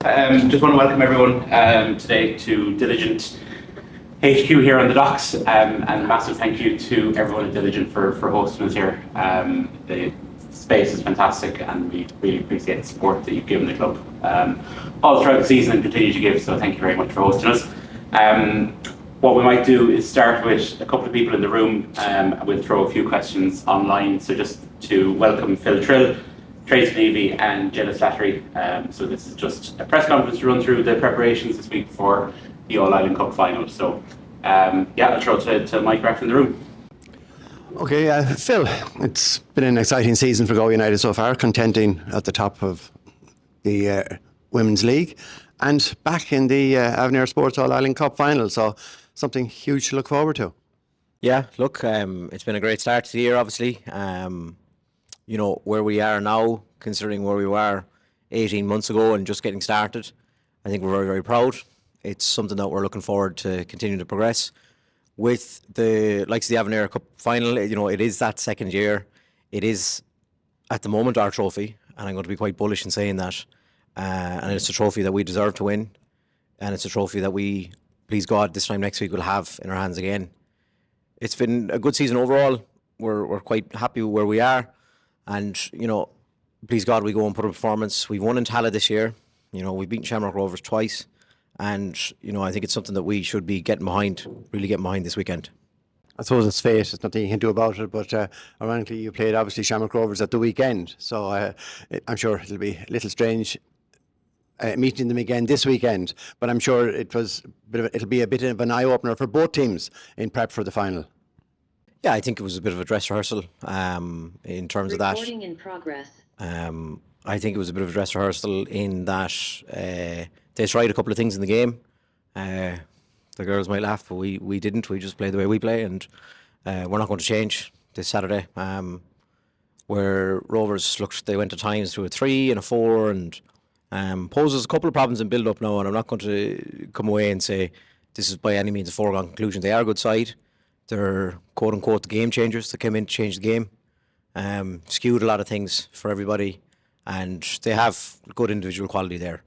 Just want to welcome everyone today to Diligent HQ here on the docks, and a massive thank you to everyone at Diligent for hosting us here. The space is fantastic, and we really appreciate the support that you've given the club all throughout the season and continue to give, so thank you very much for hosting us. What we might do is start with a couple of people in the room, and we'll throw a few questions online. So just to welcome Phil Trill, Therese Kinnevey and Jenna Slattery. So this is just a press conference to run through the preparations this week for the All-Ireland Cup final. So I'll throw to Mike back in the room. Okay, Phil, it's been an exciting season for Galway United so far, contending at the top of the Women's League and back in the Avenir Sports All-Ireland Cup final. So something huge to look forward to. Yeah, look, it's been a great start to the year, obviously. You know, where we are now, considering where we were 18 months ago and just getting started, I think we're very, very proud. It's something that we're looking forward to continue to progress. With the likes of the Avenir Cup final, you know, it is that second year. It is, at the moment, our trophy, and I'm going to be quite bullish in saying that. And it's a trophy that we deserve to win, and it's a trophy that we, please God, this time next week will have in our hands again. It's been a good season overall. We're quite happy with where we are, and you know, please God, we go and put a performance. We've won in Tallaght this year. You know, we've beaten Shamrock Rovers twice, and you know, I think it's something that we should be getting behind, really getting behind this weekend. I suppose it's fate, there's nothing you can do about it, but ironically you played obviously Shamrock Rovers at the weekend, so I'm sure it'll be a little strange meeting them again this weekend, but I'm sure it'll be a bit of an eye-opener for both teams in prep for the final. Yeah, I think it was a bit of a dress rehearsal in terms of that. Recording in progress. I think it was a bit of a dress rehearsal in that they tried a couple of things in the game. The girls might laugh, but we didn't. We just played the way we play, and we're not going to change this Saturday. Where Rovers they went at times to a 3 and a 4 and poses a couple of problems in build-up now, and I'm not going to come away and say this is by any means a foregone conclusion. They are a good side. They're quote-unquote the game changers that came in to change the game. Skewed a lot of things for everybody, and they have good individual quality there.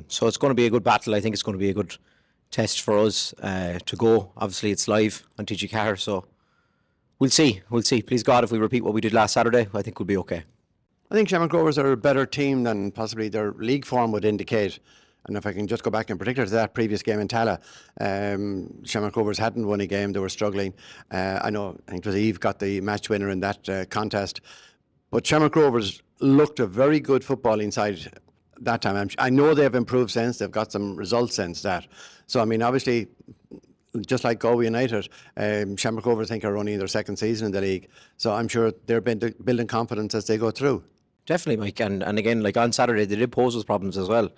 So it's going to be a good battle. I think it's going to be a good test for us to go. Obviously, it's live on TG Car, so we'll see. Please God, if we repeat what we did last Saturday, I think we'll be okay. I think Shamrock Rovers are a better team than possibly their league form would indicate. And if I can just go back in particular to that previous game in Tallaght, Shamrock Rovers hadn't won a game, they were struggling. I think it was Eve got the match winner in that contest. But Shamrock Rovers looked a very good footballing side that time. I know they've improved since, they've got some results since that. So, I mean, obviously, just like Galway United, Shamrock Rovers I think are only in their second season in the league. So I'm sure they're building confidence as they go through. Definitely, Mike. And again, like on Saturday, they did pose those problems as well.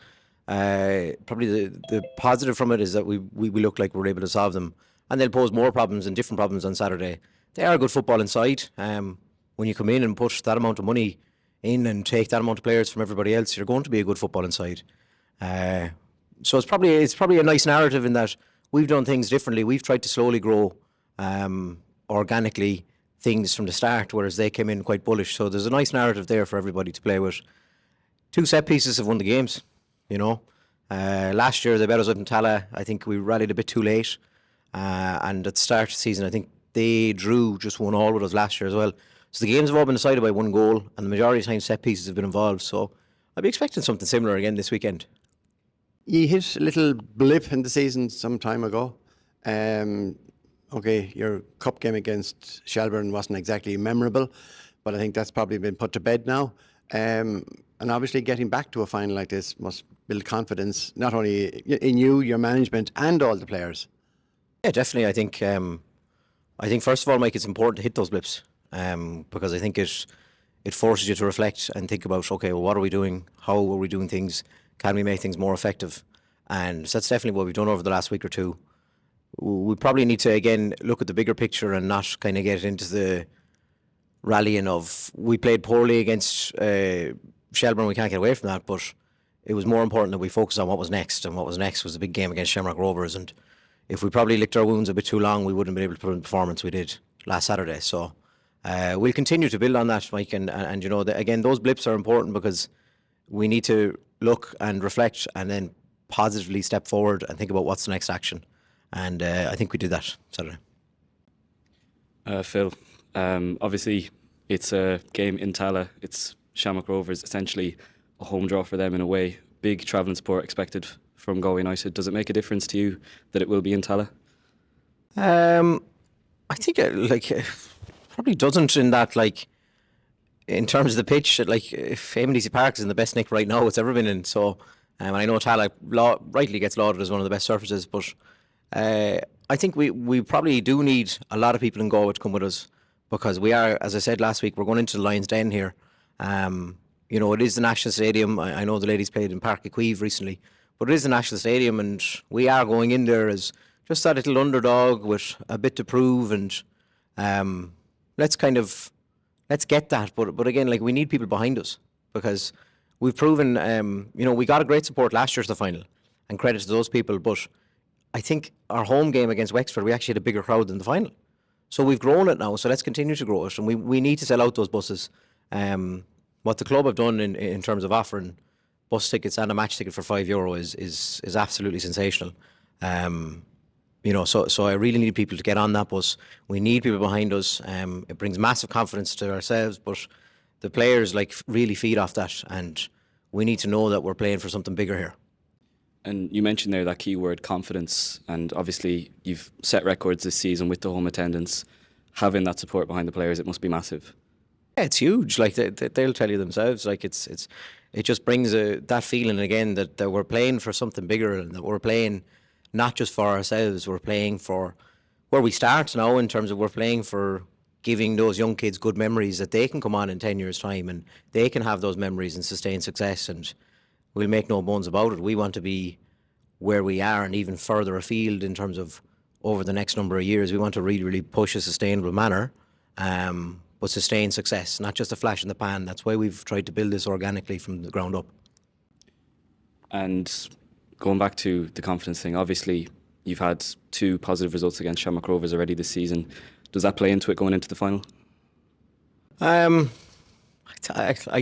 Probably the positive from it is that we look like we're able to solve them, and they'll pose more problems and different problems on Saturday. They are a good football inside. When you come in and put that amount of money in and take that amount of players from everybody else, you're going to be a good football inside. So it's probably a nice narrative in that we've done things differently. We've tried to slowly grow organically things from the start, whereas they came in quite bullish. So there's a nice narrative there for everybody to play with. 2 set pieces have won the games. You know, last year they bet us up in Tallaght. I think we rallied a bit too late, and at the start of the season I think they drew just 1-1 with us last year as well. So the games have all been decided by 1 goal, and the majority of the time set pieces have been involved. So I'd be expecting something similar again this weekend. You hit a little blip in the season some time ago. Okay, your cup game against Shelbourne wasn't exactly memorable, but I think that's probably been put to bed now. And obviously getting back to a final like this must build confidence, not only in you, your management, and all the players. Yeah, definitely. I think first of all, Mike, it's important to hit those blips because I think it forces you to reflect and think about, okay, well, what are we doing? How are we doing things? Can we make things more effective? And so that's definitely what we've done over the last week or two. We probably need to, again, look at the bigger picture and not kind of get into the rallying of we played poorly against Shelbourne, we can't get away from that, but it was more important that we focus on what was next, and what was next was the big game against Shamrock Rovers. And if we probably licked our wounds a bit too long, we wouldn't have been able to put in the performance we did last Saturday. So we'll continue to build on that, Mike, and you know, again, those blips are important because we need to look and reflect and then positively step forward and think about what's the next action. And I think we did that Saturday. Phil, obviously it's a game in Tallaght. It's Shamrock Rovers, essentially a home draw for them in a way. Big travelling support expected from Galway United. Does it make a difference to you that it will be in Tallaght? I think probably doesn't in that, like, in terms of the pitch, like, if AMDC Park is in the best nick right now it's ever been in. So I know Tallaght rightly gets lauded as one of the best surfaces, but I think we probably do need a lot of people in Galway to come with us, because we are, as I said last week, we're going into the Lion's Den here. You know, it is the National Stadium. I know the ladies played in Páirc Uí Chaoimh recently, but it is the National Stadium, and we are going in there as just that little underdog with a bit to prove, and let's get that. But again, like, we need people behind us, because we've proven, you know, we got a great support last year to the final, and credit to those people. But I think our home game against Wexford, we actually had a bigger crowd than the final. So we've grown it now, so let's continue to grow it, and we need to sell out those buses. What the club have done in terms of offering bus tickets and a match ticket for €5 is absolutely sensational. You know, so I really need people to get on that bus. We need people behind us. It brings massive confidence to ourselves, but the players, like, really feed off that, and we need to know that we're playing for something bigger here. And you mentioned there that key word, confidence, and obviously you've set records this season with the home attendance. Having that support behind the players, it must be massive. Yeah, it's huge. Like, they'll tell you themselves. Like, it just brings that feeling again that we're playing for something bigger, and that we're playing not just for ourselves. We're playing for where we start now, in terms of we're playing for giving those young kids good memories that they can come on in 10 years' time and they can have those memories and sustain success. And we'll make no bones about it. We want to be where we are and even further afield in terms of over the next number of years. We want to really, really push a sustainable manner, but sustain success, not just a flash in the pan. That's why we've tried to build this organically from the ground up. And going back to the confidence thing, obviously you've had 2 positive results against Shamrock Rovers already this season. Does that play into it going into the final? I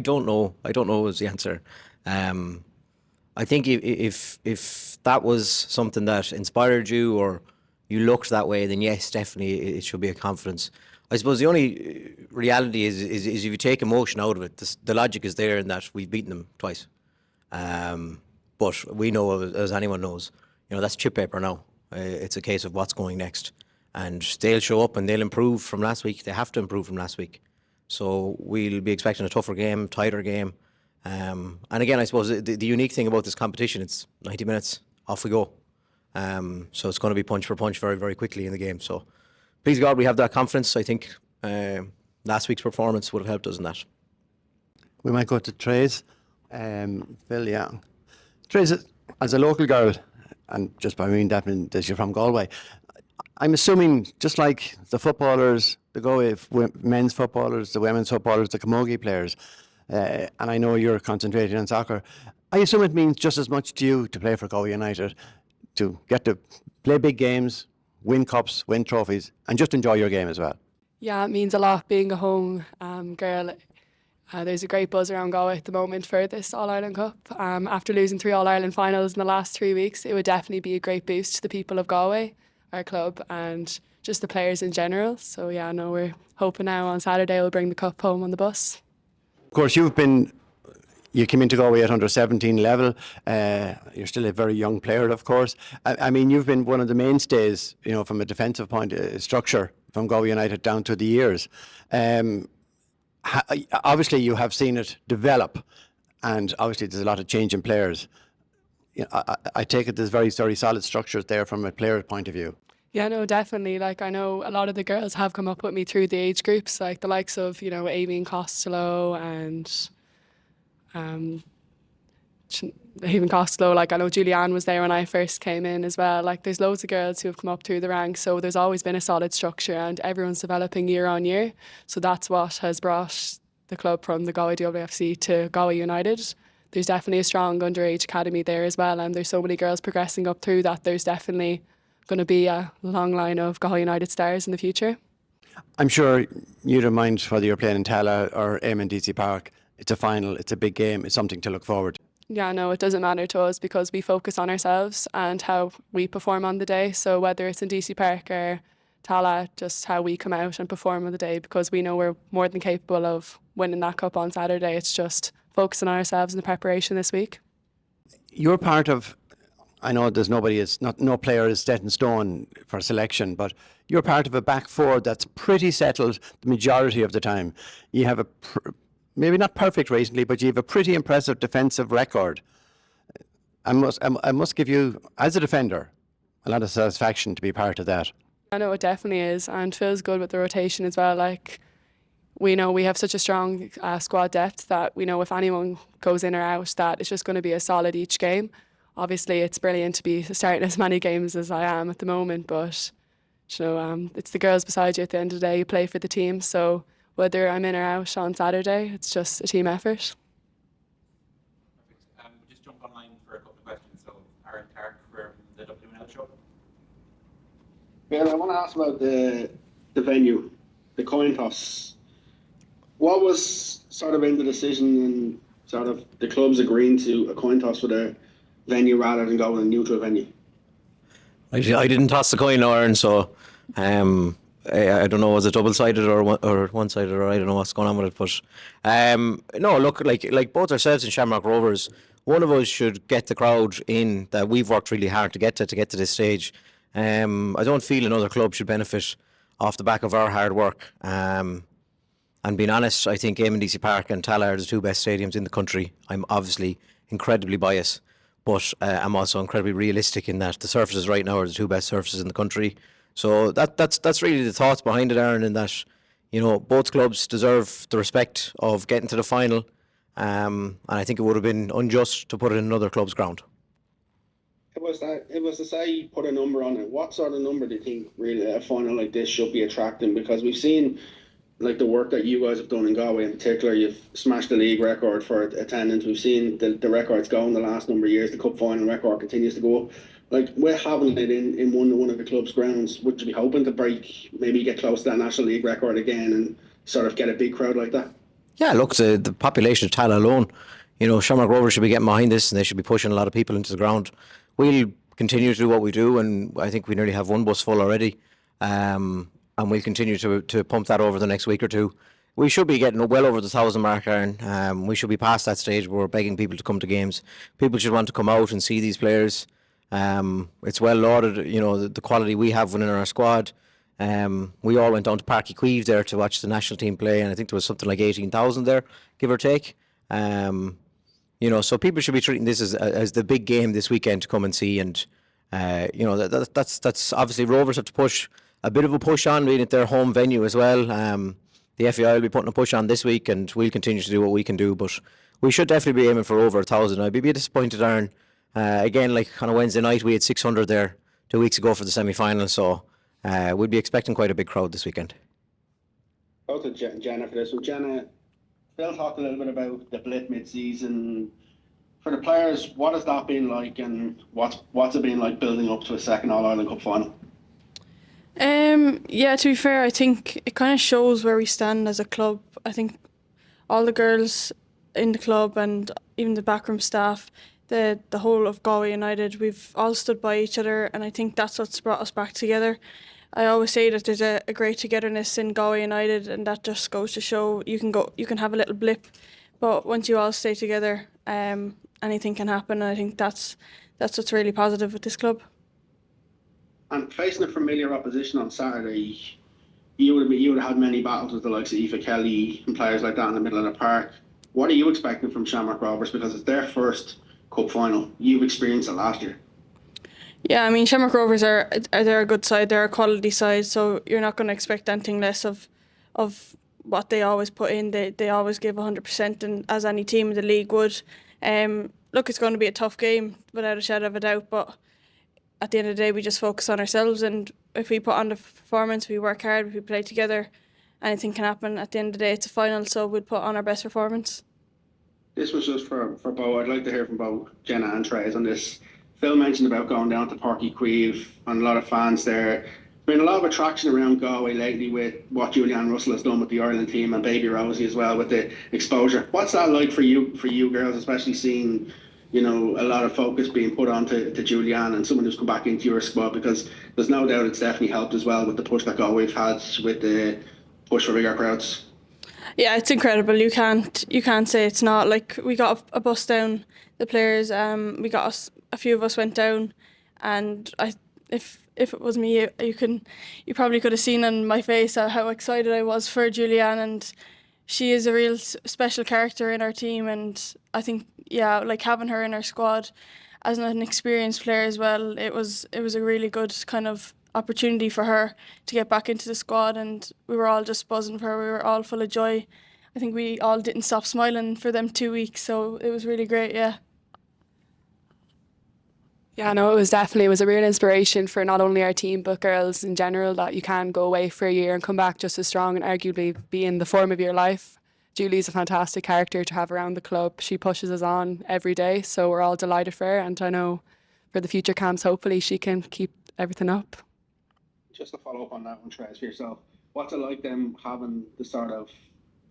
don't know. I don't know is the answer. I think if that was something that inspired you or you looked that way, then yes, definitely it should be a confidence. I suppose the only reality is if you take emotion out of it, the logic is there in that we've beaten them twice. But we know, as anyone knows, you know, that's chip paper now. It's a case of what's going next. And they'll show up and they'll improve from last week. They have to improve from last week. So we'll be expecting a tougher game, tighter game. And again, I suppose the unique thing about this competition, it's 90 minutes, off we go. So it's going to be punch for punch very, very quickly in the game. So please God, we have that confidence. I think last week's performance would have helped us in that. We might go to Therese. Phil, yeah. Therese, as a local girl, and just by mean that you're from Galway, I'm assuming just like the footballers, the Galway men's footballers, the women's footballers, the camogie players, and I know you're concentrating on soccer, I assume it means just as much to you to play for Galway United, to get to play big games, win cups, win trophies, and just enjoy your game as well. Yeah, it means a lot being a home girl. There's a great buzz around Galway at the moment for this All-Ireland Cup. After losing 3 All-Ireland finals in the last 3 weeks, it would definitely be a great boost to the people of Galway, our club, and just the players in general. So yeah, no, we're hoping now on Saturday we'll bring the cup home on the bus. Of course, you came into Galway at under 17 level. You're still a very young player, of course. I mean, you've been one of the mainstays, you know, from a defensive point structure from Galway United down to the years. Obviously, you have seen it develop, and obviously there's a lot of change in players. You know, I take it there's very, very solid structures there from a player point of view. Yeah, no, definitely. Like, I know a lot of the girls have come up with me through the age groups, like the likes of, you know, Avenir Costello and even Costello. Like, I know Julianne was there when I first came in as well. Like, there's loads of girls who have come up through the ranks, so there's always been a solid structure and everyone's developing year on year. So that's what has brought the club from the Galway WFC to Galway United. There's definitely a strong underage academy there as well, and there's so many girls progressing up through that. There's definitely going to be a long line of Galway United stars in the future. I'm sure you don't mind whether you're playing in Tallaght or AMDC Park. It's a final, it's a big game, it's something to look forward to. Yeah, no, it doesn't matter to us because we focus on ourselves and how we perform on the day. So whether it's in DC Park or Tallaght, just how we come out and perform on the day, because we know we're more than capable of winning that cup on Saturday. It's just focusing on ourselves in the preparation this week. You're part of, I know there's no player is set in stone for selection, but you're part of a back four that's pretty settled the majority of the time. You have maybe not perfect recently, but you have a pretty impressive defensive record. I must give you, as a defender, a lot of satisfaction to be part of that. I know it definitely is, and feels good with the rotation as well. Like, we know we have such a strong squad depth that we know if anyone goes in or out, that it's just going to be a solid each game. Obviously, it's brilliant to be starting as many games as I am at the moment, but you know, it's the girls beside you at the end of the day. You play for the team, so whether I'm in or out on Saturday, it's just a team effort. Perfect. We'll just jump online for a couple of questions. So, Aaron Clark from the WNL show. Yeah, I want to ask about the venue, the coin toss. What was sort of in the decision and sort of the clubs agreeing to a coin toss for their venue rather than going a neutral venue? I didn't toss the coin, Aaron, so I don't know, was it double-sided or one-sided, or I don't know what's going on with it, but no, look, like both ourselves and Shamrock Rovers, one of us should get the crowd in that we've worked really hard to get to this stage. I don't feel another club should benefit off the back of our hard work. And being honest, I think Eamon DC Park and Tallaght are the two best stadiums in the country. I'm obviously incredibly biased, but I'm also incredibly realistic in that the surfaces right now are the two best surfaces in the country. So that's really the thoughts behind it, Aaron, in that, you know, both clubs deserve the respect of getting to the final, and I think it would have been unjust to put it in another club's ground. It was to say put a number on it. What sort of number do you think really a final like this should be attracting? Because we've seen like the work that you guys have done in Galway in particular. You've smashed the league record for attendance. We've seen the records go in the last number of years. The cup final record continues to go up. Like, we're having it in one of the club's grounds. Would you be hoping to break, maybe get close to that National League record again and sort of get a big crowd like that? Yeah, look, the population of Tallaght alone, you know, Shamrock Rovers should be getting behind this and they should be pushing a lot of people into the ground. We'll continue to do what we do, and I think we nearly have one bus full already. And we'll continue to pump that over the next week or two. We should be getting well over the 1,000 mark, Aaron. We should be past that stage where we're begging people to come to games. People should want to come out and see these players. It's well lauded, you know, the quality we have within our squad. We all went down to Bonham Quay there to watch the national team play, and I think there was something like 18,000 there, give or take. You know, so people should be treating this as the big game this weekend to come and see, and you know, that's obviously Rovers have to push a bit of a push on, being at their home venue as well. The FAI will be putting a push on this week, and we'll continue to do what we can do, but we should definitely be aiming for over 1,000. I'd be disappointed, Aaron. Again, like on a Wednesday night, we had 600 there 2 weeks ago for the semi-final, so we'll be expecting quite a big crowd this weekend. Go to Jenna for this one. Jenna, Phil talked a little bit about the blip mid-season. For the players, what has that been like, and what's it been like building up to a second All-Ireland Cup final? Yeah, to be fair, I think it kind of shows where we stand as a club. I think all the girls in the club and even the backroom staff, the whole of Galway United, we've all stood by each other, and I think that's what's brought us back together. I always say that there's a great togetherness in Galway United, and that just goes to show you can have a little blip, but once you all stay together, anything can happen, and I think that's what's really positive with this club. And facing a familiar opposition on Saturday, you would have had many battles with the likes of Aoife Kelly and players like that in the middle of the park. What are you expecting from Shamrock Rovers, because it's their first cup final? You've experienced it last year. Yeah, I mean, Shamrock Rovers they're a good side, they're a quality side, so you're not going to expect anything less of what they always put in. They always give 100%, and as any team in the league would. Look, it's going to be a tough game without a shadow of a doubt, but at the end of the day, we just focus on ourselves, and if we put on the performance, we work hard, if we play together, anything can happen. At the end of the day, it's a final, so we'll put on our best performance. This was just for Bo. I'd like to hear from both Jenna and Therese on this. Phil mentioned about going down to Bonham Quay, and a lot of fans there. There's been a lot of attraction around Galway lately with what Julianne Russell has done with the Ireland team, and Baby Rosie as well with the exposure. What's that like for you girls, especially seeing a lot of focus being put onto Julianne and someone who's come back into your squad, because there's no doubt it's definitely helped as well with the push that Galway've had with the push for bigger crowds. Yeah, it's incredible. You can't say it's not. Like, we got a bus down, the players. We got a few of us went down, and if it was me, you probably could have seen on my face how excited I was for Julianne, and she is a real special character in our team. And I think, yeah, like having her in our squad as an experienced player as well, it was a really good kind of opportunity for her to get back into the squad, and we were all just buzzing for her. We were all full of joy. I think we all didn't stop smiling for them 2 weeks, so it was really great. Yeah. Yeah, no, it was a real inspiration for not only our team but girls in general, that you can go away for a year and come back just as strong and arguably be in the form of your life. Julie's a fantastic character to have around the club. She pushes us on every day, so we're all delighted for her, and I know for the future camps hopefully she can keep everything up. Just to follow up on that one, Therese, for yourself, what's it like them having the sort of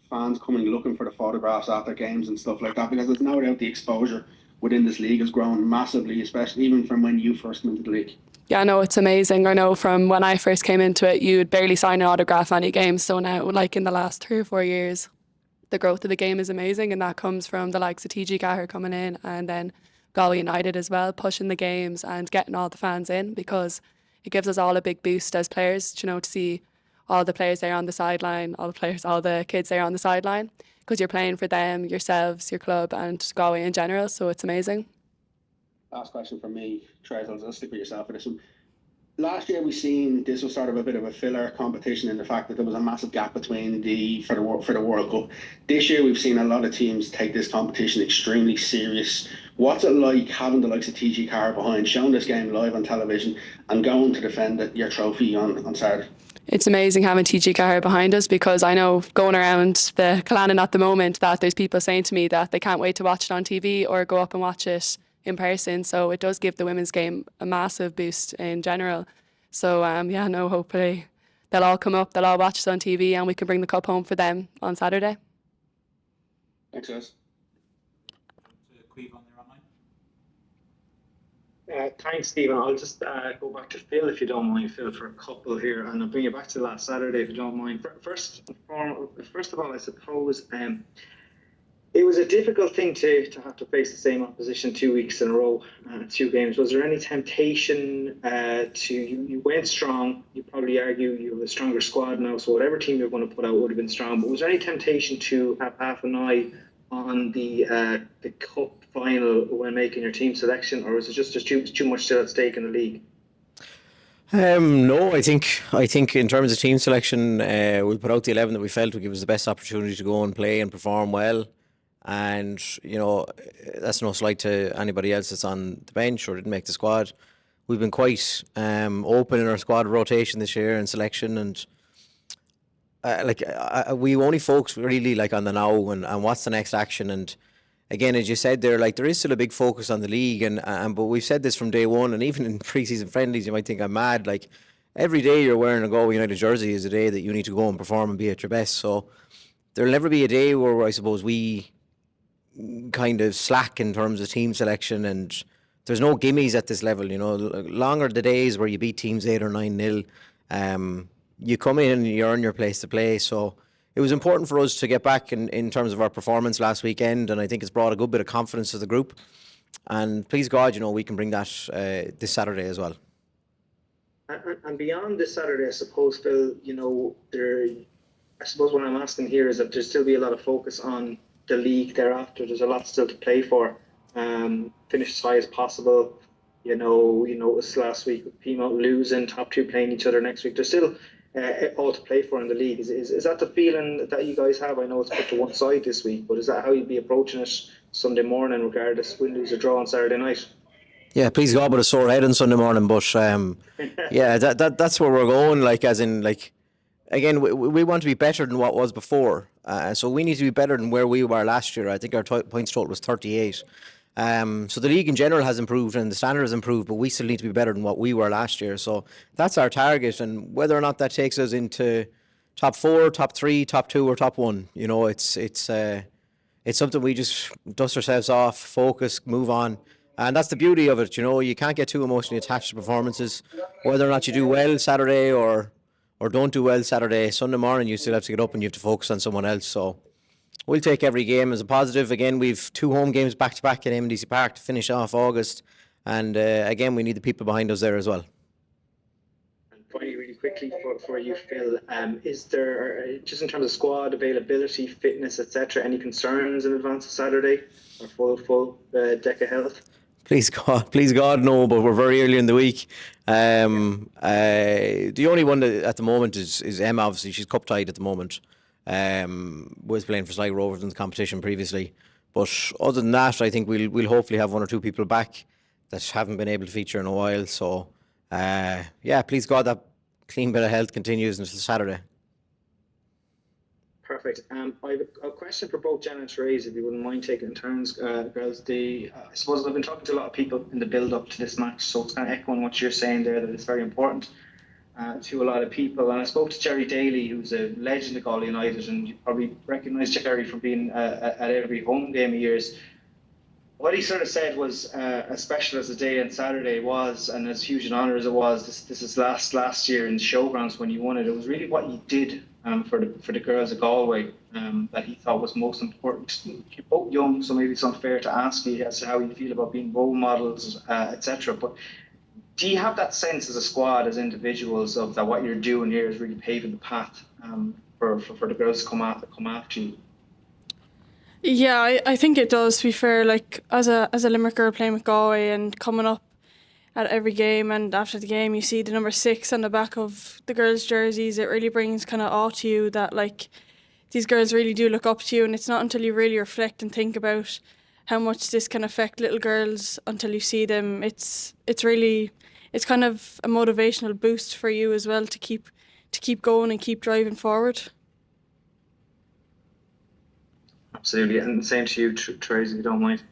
fans coming looking for the photographs after games and stuff like that? Because there's no doubt the exposure within this league has grown massively, especially even from when you first came into the league. Yeah, no, it's amazing. I know from when I first came into it, you'd barely sign an autograph any game. So now, like in the last 3 or 4 years, the growth of the game is amazing, and that comes from the likes of TG Gallagher coming in, and then Galway United as well, pushing the games and getting all the fans in, because it gives us all a big boost as players, to see all the players there on the sideline, all the kids there on the sideline, because you're playing for them, yourselves, your club, and Galway in general. So it's amazing. Last question from me, Therese, I'll stick with yourself for this one. Last year we seen this was sort of a bit of a filler competition in the fact that there was a massive gap between for the World Cup. This year we've seen a lot of teams take this competition extremely serious. What's it like having the likes of TG Carr behind, showing this game live on television and going to defend your trophy on Saturday? It's amazing having TG Gallagher behind us, because I know going around the Callanan at the moment that there's people saying to me that they can't wait to watch it on TV or go up and watch it in person. So it does give the women's game a massive boost in general. So hopefully they'll all come up, they'll all watch us on TV, and we can bring the cup home for them on Saturday. Thanks, guys. Thanks, Stephen. I'll just go back to Phil, if you don't mind, Phil, for a couple here, and I'll bring you back to last Saturday, if you don't mind. First of all, I suppose it was a difficult thing to have to face the same opposition 2 weeks in a row, 2 games. Was there any temptation you went strong? You probably argue you have a stronger squad now, so whatever team you're going to put out would have been strong. But was there any temptation to have half an eye on the cup final when making your team selection, or was it just too much still at stake in the league? No, I think in terms of team selection, we put out the 11 that we felt would give us the best opportunity to go and play and perform well. And, that's no slight to anybody else that's on the bench or didn't make the squad. We've been quite open in our squad rotation this year and selection, and we only focus really on the now and what's the next action. And again, as you said there, there is still a big focus on the league, but we've said this from day one, and even in pre-season friendlies, you might think I'm mad. Every day you're wearing a Galway United jersey is a day that you need to go and perform and be at your best. So there'll never be a day where I suppose we kind of slack in terms of team selection, and there's no gimmies at this level. Longer the days where you beat teams 8 or 9-0. You come in and you earn your place to play. So it was important for us to get back in terms of our performance last weekend, and I think it's brought a good bit of confidence to the group. And please God, we can bring that this Saturday as well. And beyond this Saturday, I suppose, Phil, I suppose what I'm asking here is that there still be a lot of focus on the league thereafter. There's a lot still to play for. Finish as high as possible. It was last week with Pimo losing, top 2 playing each other next week. There's still all to play for in the league. Is that the feeling that you guys have? I know it's put to one side this week, but is that how you'd be approaching it Sunday morning, regardless win, lose or draw on Saturday night? Yeah, please God, with a sore head on Sunday morning, but yeah, that's where we're going. Again, we want to be better than what was before. So we need to be better than where we were last year. I think our points total was 38. So the league in general has improved and the standard has improved, but we still need to be better than what we were last year. So that's our target, and whether or not that takes us into top 4, top 3, top 2 or top 1, it's something we just dust ourselves off, focus, move on. And that's the beauty of it, you can't get too emotionally attached to performances. Whether or not you do well Saturday or don't do well Saturday, Sunday morning you still have to get up and you have to focus on someone else. So we'll take every game as a positive. Again, we've 2 home games back to back at MDC Park to finish off August. And again, we need the people behind us there as well. And finally, really quickly for you, Phil, is there, just in terms of squad availability, fitness, etc., any concerns in advance of Saturday, or full deck of health? Please God, no. But we're very early in the week. The only one that at the moment is Emma. Obviously, she's cup tied at the moment. Was playing for Sligo Rovers in the competition previously. But other than that, I think we'll hopefully have 1 or 2 people back that haven't been able to feature in a while. So, please God, that clean bit of health continues until Saturday. Perfect. I have a question for both Jenna and Therese, if you wouldn't mind taking in turns, girls. I suppose I've been talking to a lot of people in the build-up to this match, so it's kind of echoing what you're saying there, that it's very important to a lot of people. And I spoke to Jerry Daly, who's a legend of Galway United, and you probably recognise Jerry from being at every home game of yours. What he sort of said was, as special as the day on Saturday was, and as huge an honour as it was, this is last year in the showgrounds when you won it. It was really what you did for the girls of Galway that he thought was most important. You're both young, so maybe it's unfair to ask you as to how you feel about being role models, etc. But do you have that sense as a squad, as individuals, of that what you're doing here is really paving the path for the girls to come after you? Yeah, I think it does, to be fair. Like, as a Limerick girl playing with Galway and coming up at every game, and after the game you see the number 6 on the back of the girls' jerseys, it really brings kind of awe to you that, like, these girls really do look up to you, and it's not until you really reflect and think about how much this can affect little girls until you see them. It's kind of a motivational boost for you as well to keep going and keep driving forward. Absolutely, and the same to you, Therese, if you don't mind.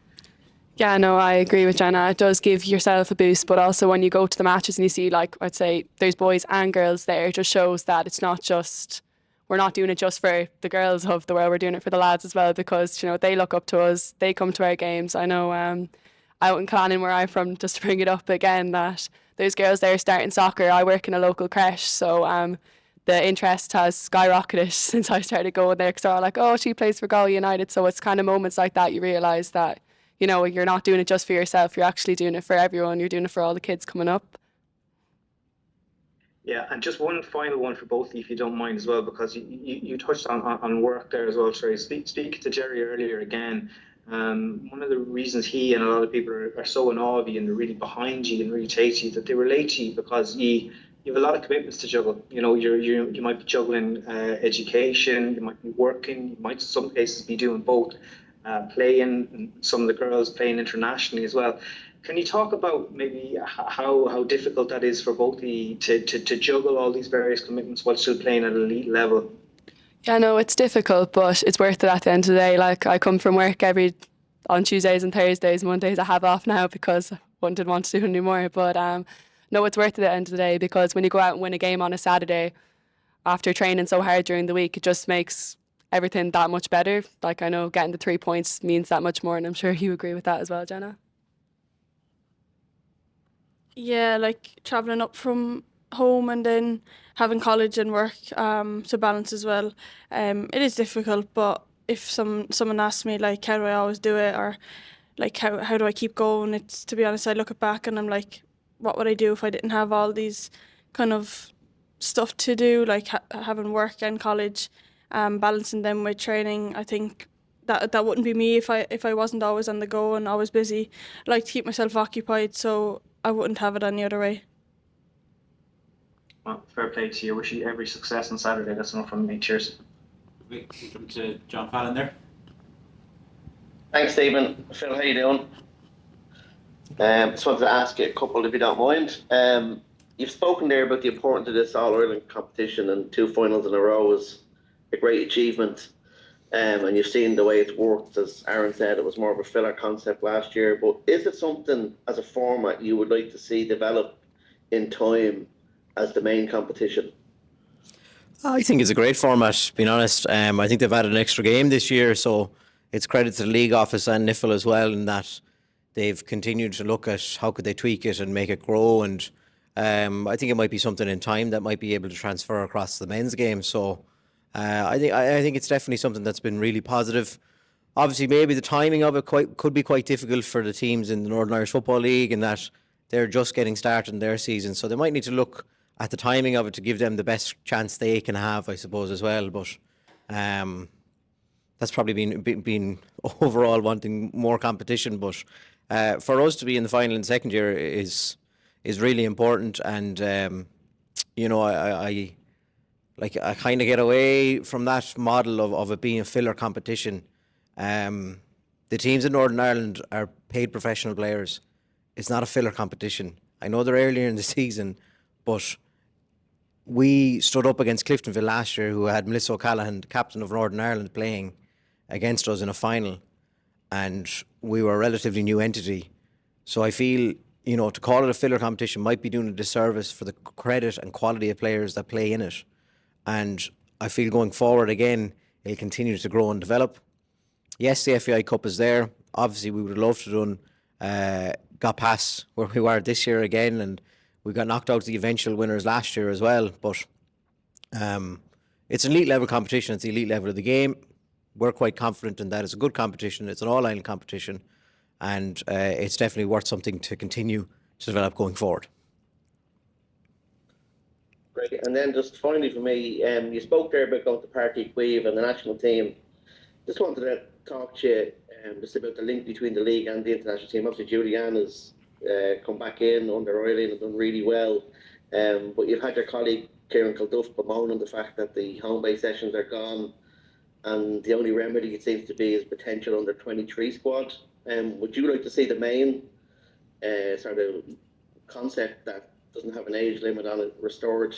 Yeah, no, I agree with Jenna. It does give yourself a boost, but also when you go to the matches and you see, like, I'd say there's boys and girls there, it just shows that it's not just, we're not doing it just for the girls of the world, we're doing it for the lads as well, because, they look up to us, they come to our games. I know out in Clannon, where I'm from, just to bring it up again, that there's girls there starting soccer. I work in a local creche, so the interest has skyrocketed since I started going there, because they're all like, oh, she plays for Galway United. So it's kind of moments like that you realise that, you're not doing it just for yourself, you're actually doing it for everyone, you're doing it for all the kids coming up. Yeah, and just one final one for both of you, if you don't mind as well, because you touched on work there as well, Therese. Speak to Jerry earlier again. One of the reasons he and a lot of people are so in awe of you and they're really behind you and really take you, that they relate to you because you have a lot of commitments to juggle. You might be juggling education, you might be working, you might in some cases be doing both, playing, and some of the girls playing internationally as well. Can you talk about maybe how difficult that is for both of you to juggle all these various commitments while still playing at an elite level? Yeah, no, it's difficult, but it's worth it at the end of the day. Like, I come from work on Tuesdays and Thursdays, Mondays I have off now because I didn't want to do it anymore. But no, it's worth it at the end of the day, because when you go out and win a game on a Saturday after training so hard during the week, it just makes everything that much better. Like, I know getting the 3 points means that much more, and I'm sure you agree with that as well, Jenna. Yeah, like travelling up from home and then having college and work to balance as well. It is difficult, but if someone asks me, like, how do I always do it, or like how do I keep going, it's, to be honest, I look back and I'm like, what would I do if I didn't have all these kind of stuff to do, like having work and college, balancing them with training. I think that wouldn't be me if I wasn't always on the go and always busy. I like to keep myself occupied, so I wouldn't have it any other way. Well, fair play to you. Wish you every success on Saturday. That's enough from me. Cheers. We jump to John Fallon there. Thanks, Stephen. Phil, how you doing? Just wanted to ask you a couple, if you don't mind. You've spoken there about the importance of this All-Ireland competition, and 2 finals in a row is a great achievement. And you've seen the way it's worked. As Aaron said, it was more of a filler concept last year. But is it something as a format you would like to see develop in time as the main competition? I think it's a great format, being honest. I think they've added an extra game this year, so it's credit to the league office and NIFL as well, in that they've continued to look at how could they tweak it and make it grow. And I think it might be something in time that might be able to transfer across the men's game. So I think it's definitely something that's been really positive. Obviously, maybe the timing of it could be quite difficult for the teams in the Northern Irish Football League, in that they're just getting started in their season. So they might need to look at the timing of it to give them the best chance they can have, I suppose, as well. But that's probably been overall wanting more competition. But for us to be in the final in the second year is really important. And you know, I kind of get away from that model of it being a filler competition. The teams in Northern Ireland are paid professional players. It's not a filler competition. I know they're earlier in the season, but we stood up against Cliftonville last year, who had Melissa O'Callaghan, captain of Northern Ireland, playing against us in a final, and we were a relatively new entity. So I feel, you know, to call it a filler competition might be doing a disservice for the credit and quality of players that play in it. And I feel going forward, again, it'll continue to grow and develop. Yes, the FAI Cup is there. Obviously, we would have loved to have done, got past where we were this year again, and we got knocked out to the eventual winners last year as well. But it's an elite level competition. It's the elite level of the game. We're quite confident in that. It's a good competition. It's an all-island competition, and it's definitely worth something to continue to develop going forward. Great. And then just finally for me, you spoke there about going to Party Quave and the national team. Just wanted to talk to you just about the link between the league and the international team. Obviously, Julianne has come back in under Riley and done really well. But you've had your colleague Kieran Kilduff bemoan on the fact that the home base sessions are gone, and the only remedy it seems to be is potential under 23 squad. Would you like to see the main sort of concept that doesn't have an age limit on it restored?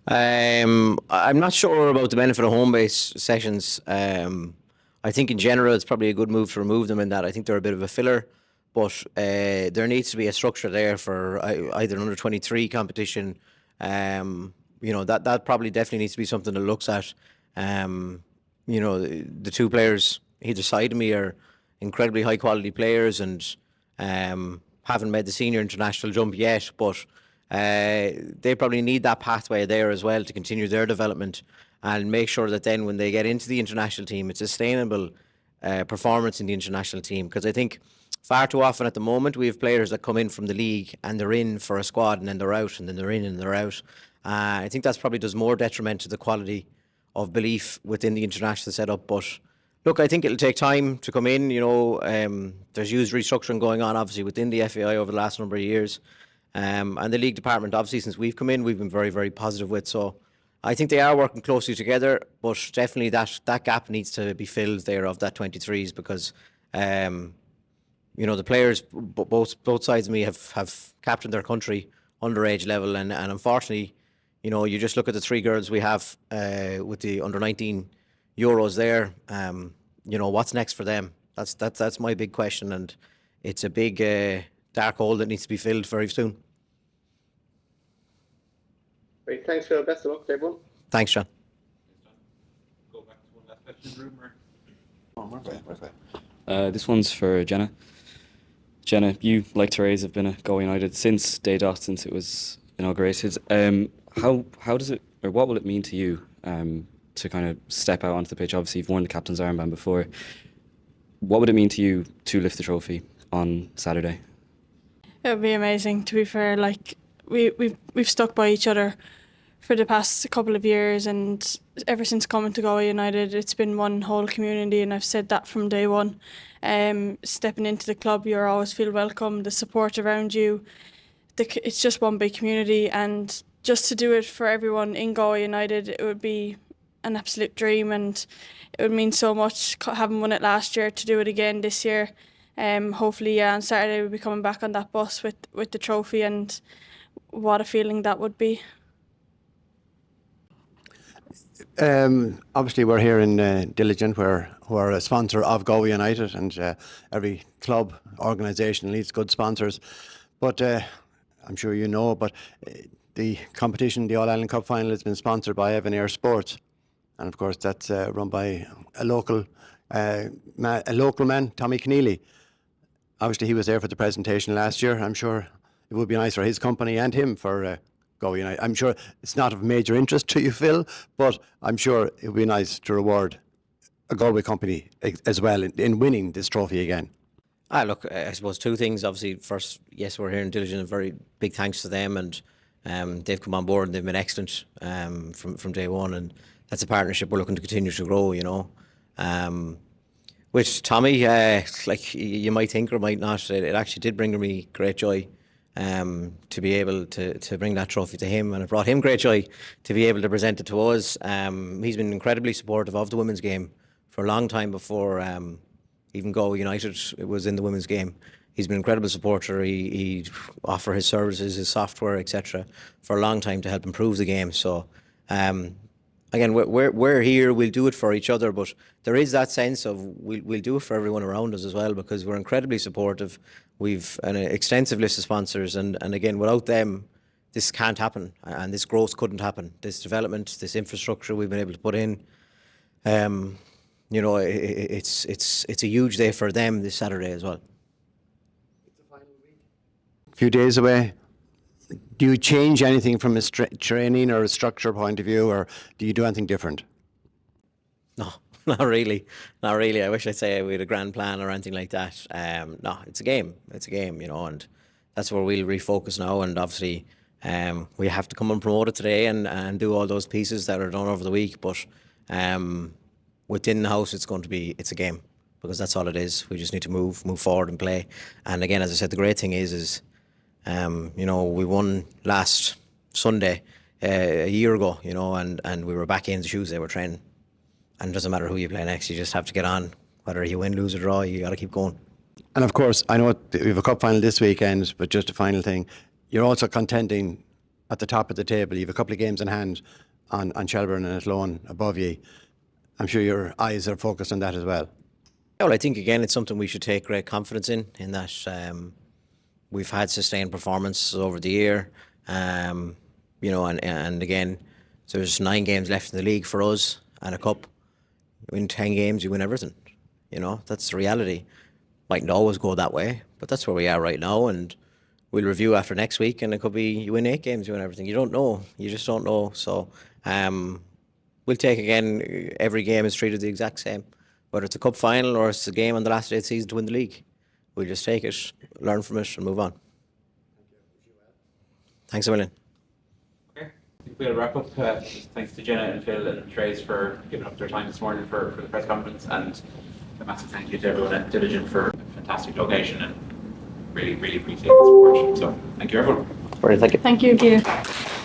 I'm not sure about the benefit of home base sessions. I think in general it's probably a good move to remove them, in that I think they're a bit of a filler. But there needs to be a structure there for either an under 23 competition. You know, that probably definitely needs to be something that looks at. You know, the two players either side of me are incredibly high quality players, and haven't made the senior international jump yet, but they probably need that pathway there as well to continue their development and make sure that then when they get into the international team, it's a sustainable performance in the international team. Because I think far too often at the moment we have players that come in from the league and they're in for a squad and then they're out, and then they're in and they're out. I think that's probably does more detriment to the quality of belief within the international setup. But look, I think it'll take time to come in. You know, there's huge restructuring going on obviously within the FAI over the last number of years. And the league department, obviously, since we've come in, we've been very, very positive with. So I think they are working closely together, but definitely that gap needs to be filled there of that 23s, because, you know, the players, both sides of me have captained their country underage level. And unfortunately, you know, you just look at the three girls we have with the under 19 Euros there. You know, what's next for them? That's my big question. And it's a big dark hole that needs to be filled very soon. Great, thanks, Phil. Best of luck to everyone. Thanks, John. Go back to one last question, room. This one's for Jenna. Jenna, you, like Therese, have been at Galway United since day dot, since it was inaugurated. How does it, or what will it mean to you to kind of step out onto the pitch? Obviously, you've worn the captain's armband before. What would it mean to you to lift the trophy on Saturday? It would be amazing, to be fair. Like we've stuck by each other for the past couple of years, and ever since coming to Galway United, it's been one whole community, and I've said that from day one. Stepping into the club, you always feel welcome, the support around you. It's just one big community, and just to do it for everyone in Galway United, it would be an absolute dream, and it would mean so much having won it last year to do it again this year. Hopefully, on Saturday we'll be coming back on that bus with the trophy, and what a feeling that would be. Obviously, we're here in Diligent, who are a sponsor of Galway United, and every club, organisation needs good sponsors. But I'm sure you know, but the competition, the All-Ireland Cup final, has been sponsored by Avenir Sports. and of course that's run by a local man, Tommy Keneally. Obviously, he was there for the presentation last year. I'm sure it would be nice for his company and him for Galway United. I'm sure it's not of major interest to you, Phil, but I'm sure it would be nice to reward a Galway company as well in winning this trophy again. Look, I suppose two things. Obviously, first, yes, we're here in Diligent. A very big thanks to them, and they've come on board and they've been excellent from day one. And that's a partnership we're looking to continue to grow. With Tommy, like you might think or might not, it actually did bring me great joy to be able to bring that trophy to him, and it brought him great joy to be able to present it to us. He's been incredibly supportive of the women's game for a long time before even Galway United was in the women's game. He's been an incredible supporter. He offered his services, his software, etc., for a long time to help improve the game. So, again, we're here. We'll do it for each other, but there is that sense of we'll do it for everyone around us as well, because we're incredibly supportive. We've an extensive list of sponsors, and again, without them, this can't happen, and this growth couldn't happen. This development, this infrastructure we've been able to put in. It's a huge day for them this Saturday as well. A few days away. Do you change anything from a training or a structure point of view, or do you do anything different? No, not really. Not really. I wish I'd say we had a grand plan or anything like that. No, it's a game. It's a game, and that's where we'll refocus now. And obviously, we have to come and promote it today and do all those pieces that are done over the week. But within the house, it's a game, because that's all it is. We just need to move forward and play. And again, as I said, the great thing is we won last Sunday a year ago, and we were back in the Tuesday, we're training. And it doesn't matter who you play next, you just have to get on. Whether you win, lose or draw, you got to keep going. And of course, I know we have a cup final this weekend, but just a final thing, you're also contending at the top of the table. You have a couple of games in hand on Shelburne and Athlone above you. I'm sure your eyes are focused on that as well. Yeah, well, I think again it's something we should take great confidence in that we've had sustained performance over the year, and again, there's 9 games left in the league for us and a cup. You win 10 games, you win everything. That's the reality. Mightn't always go that way, but that's where we are right now, and we'll review after next week, and it could be you win 8 games, you win everything. You don't know. You just don't know. So we'll take, again, every game is treated the exact same. Whether it's a cup final or it's a game on the last day of the season to win the league. We'll just take it, learn from it and move on. Thanks a million. Okay, I think we'll wrap up. Just thanks to Jenna and Phil and Therese for giving up their time this morning for the press conference, and a massive thank you to everyone at Diligent for a fantastic location, and really, really appreciate the support. So thank you, everyone. Thank you. Thank you.